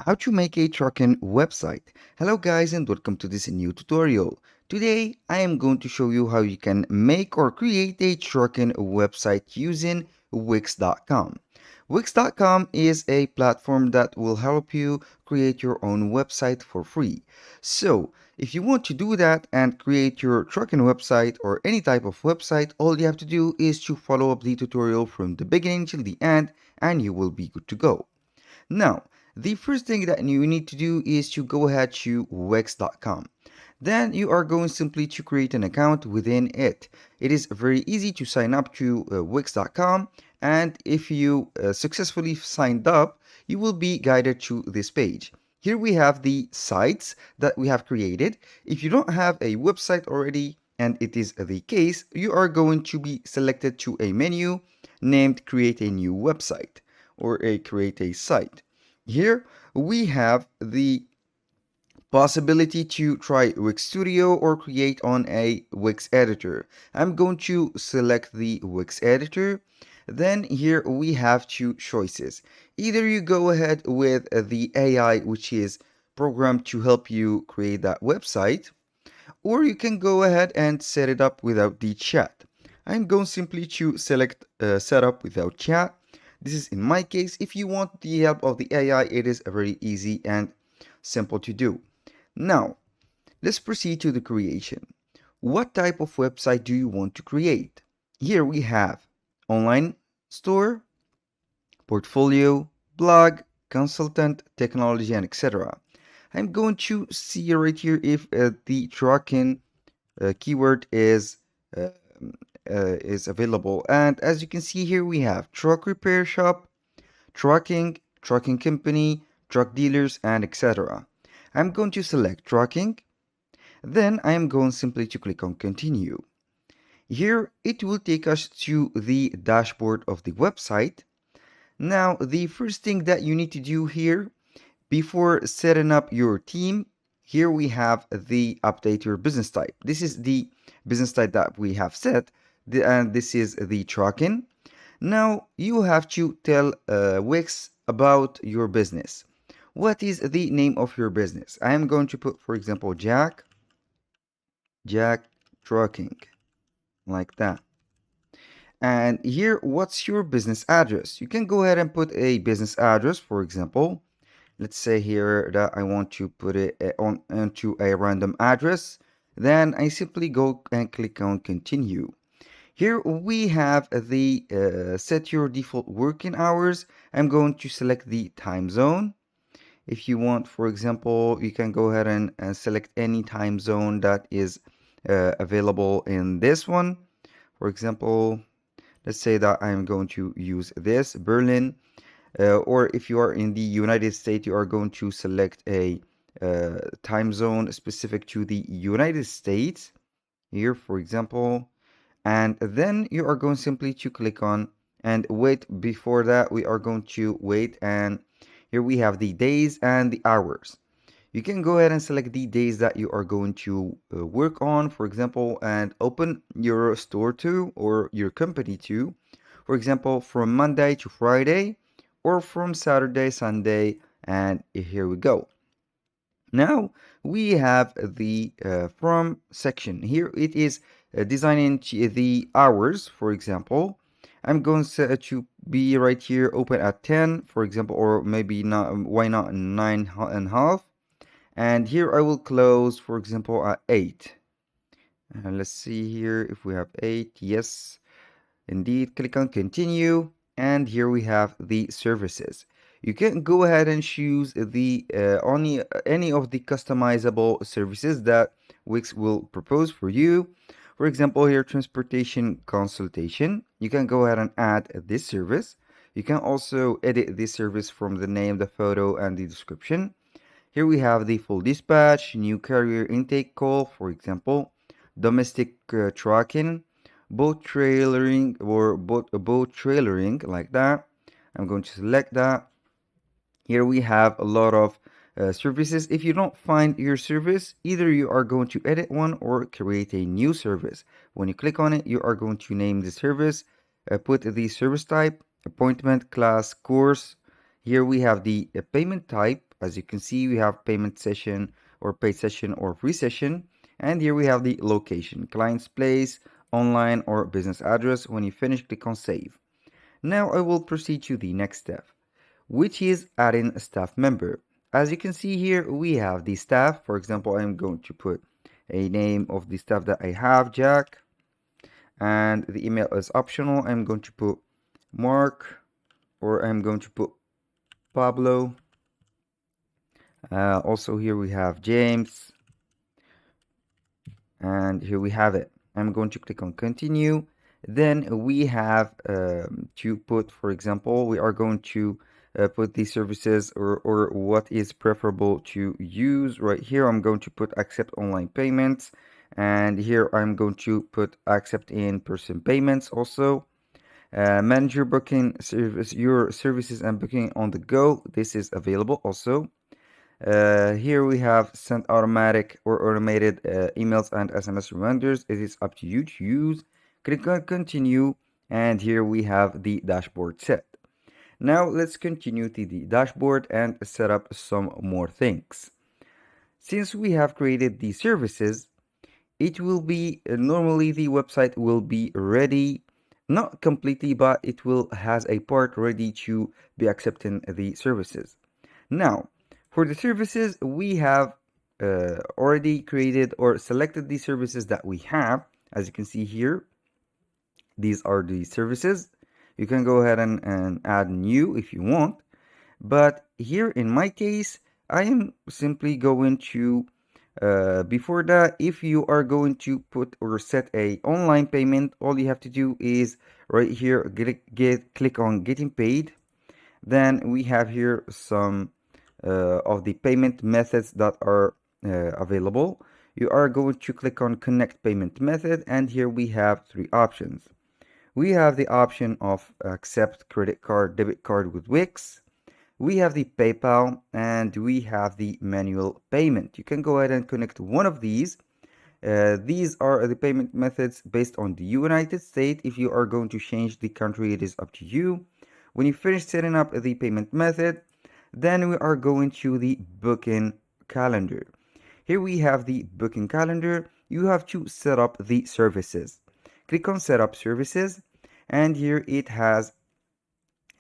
How to make a trucking website. Hello guys and welcome to this new tutorial. Today I am going to show you how you can make or create a trucking website using Wix.com. Wix.com is a platform that will help you create your own website for free. So if you want to do that and create your trucking website or any type of website, all you have to do is to follow up the tutorial from the beginning till the end and you will be good to go. Now, the first thing that you need to do is to go ahead to Wix.com. Then you are going simply to create an account within it. It is very easy to sign up to Wix.com, and if you successfully signed up, you will be guided to this page. Here we have the sites that we have created. If you don't have a website already, and it is the case, you are going to be selected to a menu named Create a New Website or a Create a Site. Here we have the possibility to try Wix Studio or create on a Wix editor. I'm going to select the Wix editor. Then here we have two choices. Either you go ahead with the AI, which is programmed to help you create that website, or you can go ahead and set it up without the chat. I'm going simply to select setup without chat. This is in my case. If you want the help of the AI, it is very easy and simple to do. Now, let's proceed to the creation. What type of website do you want to create? Here we have online store, portfolio, blog, consultant, technology, and etc. I'm going to see right here if the trucking keyword uh, is available. And as you can see here, we have truck repair shop, trucking company, truck dealers, and etc. I'm going to select trucking. Then I am going simply to click on continue. Here it will take us to the dashboard of the website. Now the first thing that you need to do here before setting up your team, here we have the update your business type. This is the business type that we have set, and this is the trucking. Now you have to tell Wix about your business. What is the name of your business? I am going to put, for example, Jack Trucking, like that. And here, what's your business address? You can go ahead and put a business address, for example. Let's say here that I want to put it onto a random address. Then I simply go and click on continue. Here we have the set your default working hours. I'm going to select the time zone. If you want, for example, you can go ahead and select any time zone that is available in this one. For example, let's say that I'm going to use this, Berlin. Or if you are in the United States, you are going to select a time zone specific to the United States. Here, for example. And then you are going simply to click on and wait. Before that, we are going to wait, and here we have the days and the hours. You can go ahead and select the days that you are going to work on, for example, and open your store to or your company to, for example, from Monday to Friday or from Saturday, Sunday, and here we go. Now we have the from section. Here it is designing the hours, for example. I'm going to be right here open at 10, for example, or maybe not, why not 9:30. And here I will close, for example, at 8. And let's see here if we have 8. Yes, indeed. Click on continue. And here we have the services. You can go ahead and choose the only any of the customizable services that Wix will propose for you. For example, here transportation consultation. You can go ahead and add this service. You can also edit this service from the name, the photo, and the description. Here we have the full dispatch, new carrier intake call, for example, domestic trucking, boat trailering or boat trailering, like that. I'm going to select that. Here we have a lot of services. If you don't find your service, either you are going to edit one or create a new service. When you click on it, you are going to name the service, put the service type, appointment, class, course. Here we have the payment type. As you can see, we have payment session or paid session or free session. And here we have the location, client's place, online or business address. When you finish, click on save. Now I will proceed to the next step, which is adding a staff member. As you can see here, we have the staff. For example, I'm going to put a name of the staff that I have, Jack, and the email is optional. I'm going to put Mark, or I'm going to put Pablo. Also here we have James, and here we have it. I'm going to click on continue. Then we have to put, for example, we are going to put these services or what is preferable to use. Right here I'm going to put accept online payments, and here I'm going to put accept in-person payments also. Manage your booking service, your services and booking on the go. This is available also. Here we have send automatic or automated emails and SMS reminders. It is up to you to use. Click on continue, and here we have the dashboard set. Now let's continue to the dashboard and set up some more things. Since we have created the services, it will be normally the website will be ready, not completely, but it will has a part ready to be accepting the services. Now, for the services, we have already created or selected the services that we have. As you can see here, these are the services. You can go ahead and add new if you want. But here in my case, I am simply going to, before that, if you are going to put or set a online payment, all you have to do is right here, click on getting paid. Then we have here some of the payment methods that are available. You are going to click on connect payment method, and here we have three options. We have the option of accept credit card, debit card with Wix. We have the PayPal, and we have the manual payment. You can go ahead and connect one of these. These are the payment methods based on the United States. If you are going to change the country, it is up to you. When you finish setting up the payment method, then we are going to the booking calendar. Here we have the booking calendar. You have to set up the services. Click on set up services, and here it has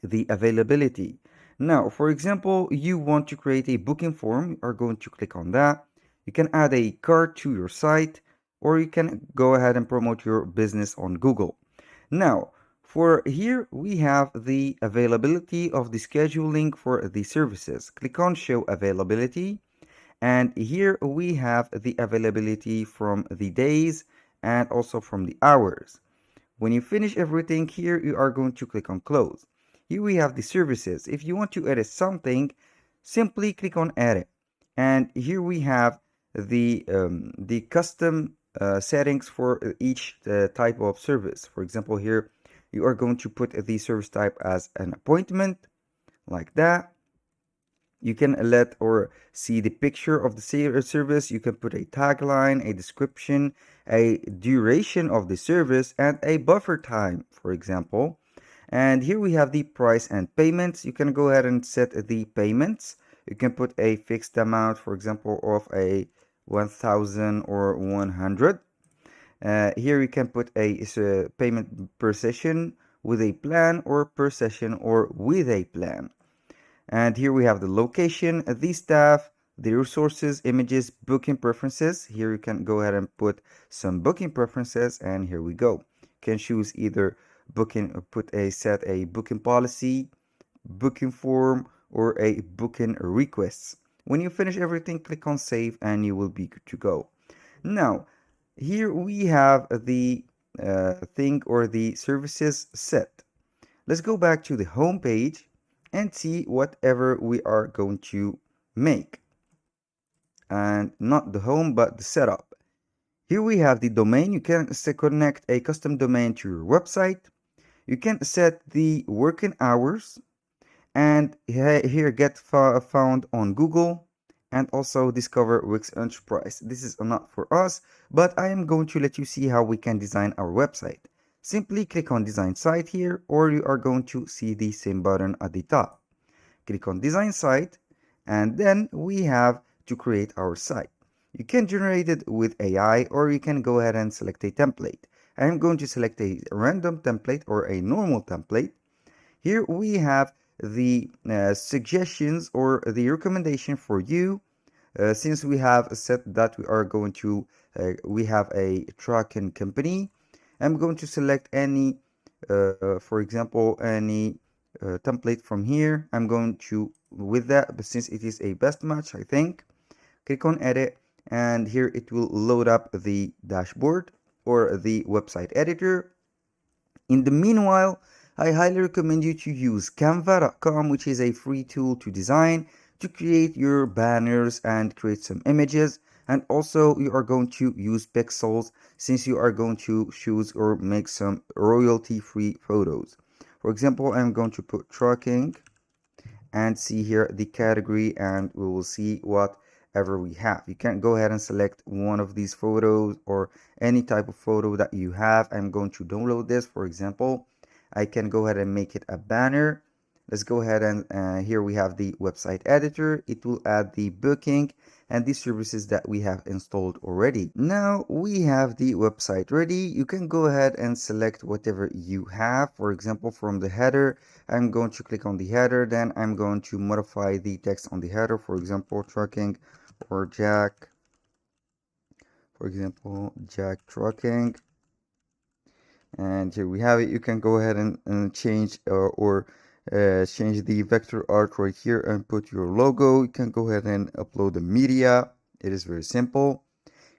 the availability. Now, for example, you want to create a booking form. You are going to click on that. You can add a card to your site, or you can go ahead and promote your business on Google. Now, for here, we have the availability of the scheduling for the services. Click on show availability, and here we have the availability from the days and also from the hours. When you finish everything here, you are going to click on close. Here we have the services. If you want to edit something, simply click on edit. And here we have the custom settings for each type of service. For example, here you are going to put the service type as an appointment, like that. You can let or see the picture of the service. You can put a tagline, a description, a duration of the service, and a buffer time, for example. And here we have the price and payments. You can go ahead and set the payments. You can put a fixed amount, for example, of a 1000 or 100. Here you can put a payment per session with a plan, or per session or with a plan. And here we have the location, the staff, the resources, images, booking preferences. Here you can go ahead and put some booking preferences, and here we go. You can choose either booking, set a booking policy, booking form, or a booking requests. When you finish everything, click on save, and you will be good to go. Now, here we have the thing or the services set. Let's go back to the home page and see whatever we are going to make. And not the home, but the setup. Here we have the domain. You can connect a custom domain to your website. You can set the working hours, and here get found on Google, and also discover Wix Enterprise. This is not for us, but I am going to let you see how we can design our website. Simply click on design site here, or you are going to see the same button at the top. Click on design site, And then we have to create our site. You can generate it with AI, or you can go ahead and select a template. I'm going to select a random template or a normal template. Here we have the suggestions or the recommendation for you. Since we have said that we are going to we have a trucking company, I'm going to select any for example any template from here. I'm going to with that, but since it is a best match, I think, click on edit, and here it will load up the dashboard or the website editor. In the meanwhile, I highly recommend you to use canva.com, which is a free tool to design, to create your banners and create some images. And also you are going to use pixels, since you are going to choose or make some royalty free photos. For example, I'm going to put trucking and see here the category, and we will see whatever we have. You can go ahead and select one of these photos or any type of photo that you have. I'm going to download this. For example, I can go ahead and make it a banner. Let's go ahead and here we have the website editor. It will add the booking and the services that we have installed already. Now we have the website ready. You can go ahead and select whatever you have. For example, from the header, I'm going to click on the header, then I'm going to modify the text on the header. For example, trucking or Jack. For example, Jack trucking. And here we have it. You can go ahead and change change the vector art right here and put your logo. You can go ahead and upload the media. It is very simple.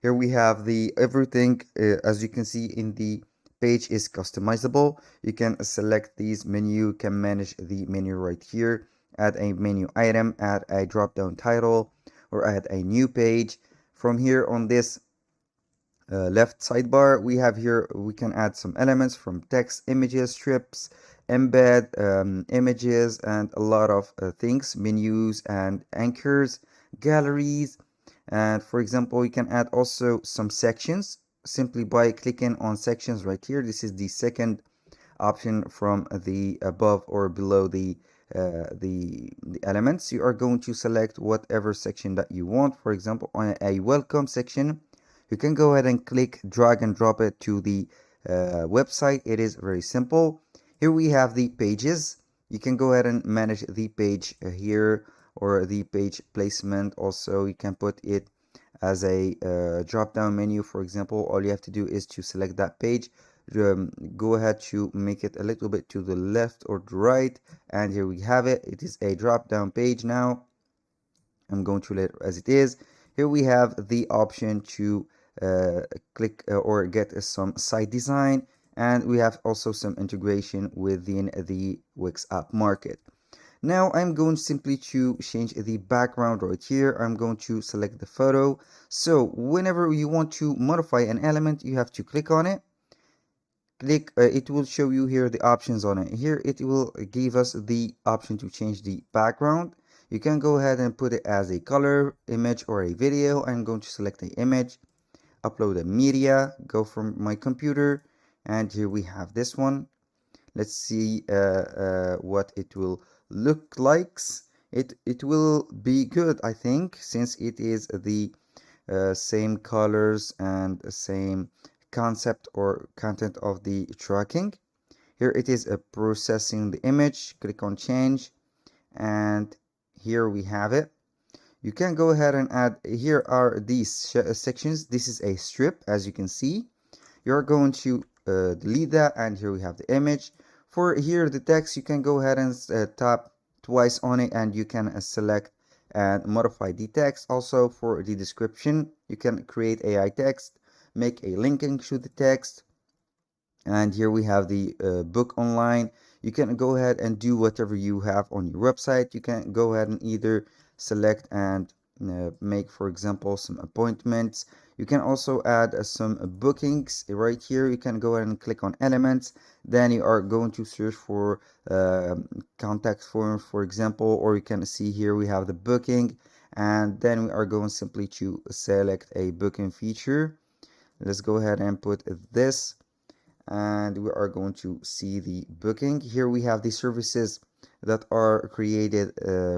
Here we have the everything, as you can see in the page is customizable. You can select these menu, you can manage the menu right here, add a menu item, add a drop down title, or add a new page. From here on this left sidebar, we have here, we can add some elements from text, images, strips, embed images, and a lot of things, menus and anchors, galleries. And for example, you can add also some sections simply by clicking on sections right here. This is the second option from the above or below the elements. You are going to select whatever section that you want. For example, on a welcome section, you can go ahead and click, drag and drop it to the website. It is very simple. Here we have the pages. You can go ahead and manage the page here, or the page placement. Also, you can put it as a drop down menu. For example, all you have to do is to select that page, go ahead to make it a little bit to the left or the right, and here we have it. It is a drop down page. Now I'm going to let it as it is. Here we have the option to click or get some site design, and we have also some integration within the Wix app market. Now I'm going simply to change the background right here. I'm going to select the photo. So whenever you want to modify an element, you have to click on it. Click, it will show you here the options on it. Here it will give us the option to change the background. You can go ahead and put it as a color, image, or a video. I'm going to select the image, upload a media, go from my computer, and here we have this one. Let's see what it will look like. It will be good, I think, since it is the same colors and the same concept or content of the tracking. Here it is processing the image. Click on change, and here we have it. You can go ahead and add, here are these sections. This is a strip, as you can see. You're going to delete that, and here we have the image. For here the text, you can go ahead and tap twice on it, and you can select and modify the text. Also for the description, you can create AI text, make a linking to the text. And here we have the book online. You can go ahead and do whatever you have on your website. You can go ahead and either select and make, for example, some appointments. You can also add some bookings right here. You can go ahead and click on elements. Then you are going to search for contact form, for example, or you can see here we have the booking, and then we are going simply to select a booking feature. Let's go ahead and put this, and we are going to see the booking. Here we have the services that are created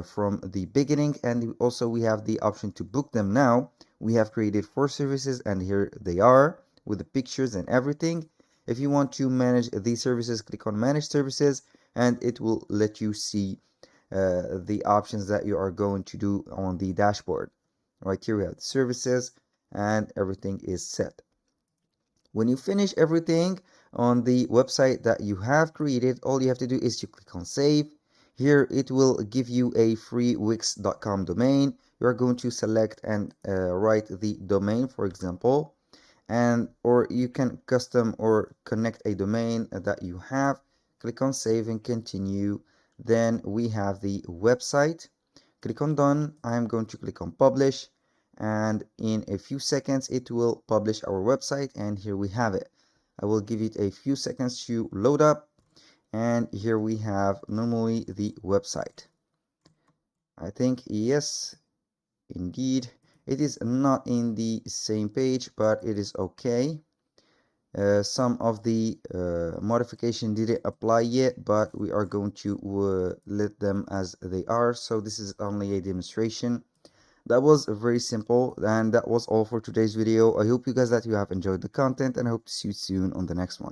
from the beginning, and also we have the option to book them now. We have created 4 services and here they are with the pictures and everything. If you want to manage these services, click on manage services and it will let you see the options that you are going to do on the dashboard. Right here we have the services and everything is set. When you finish everything on the website that you have created, all you have to do is to click on save. Here it will give you a free wix.com domain. You are going to select and write the domain, for example, and or you can custom or connect a domain that you have. Click on save and continue. Then we have the website. Click on done. I'm going to click on publish, and in a few seconds it will publish our website, and here we have it. I will give it a few seconds to load up, and here we have normally the website. I think yes, indeed it is not in the same page, but it is okay. Some of the modification didn't apply yet, but we are going to let them as they are. So this is only a demonstration. That was very simple, and that was all for today's video. I hope you guys that you have enjoyed the content, and I hope to see you soon on the next one.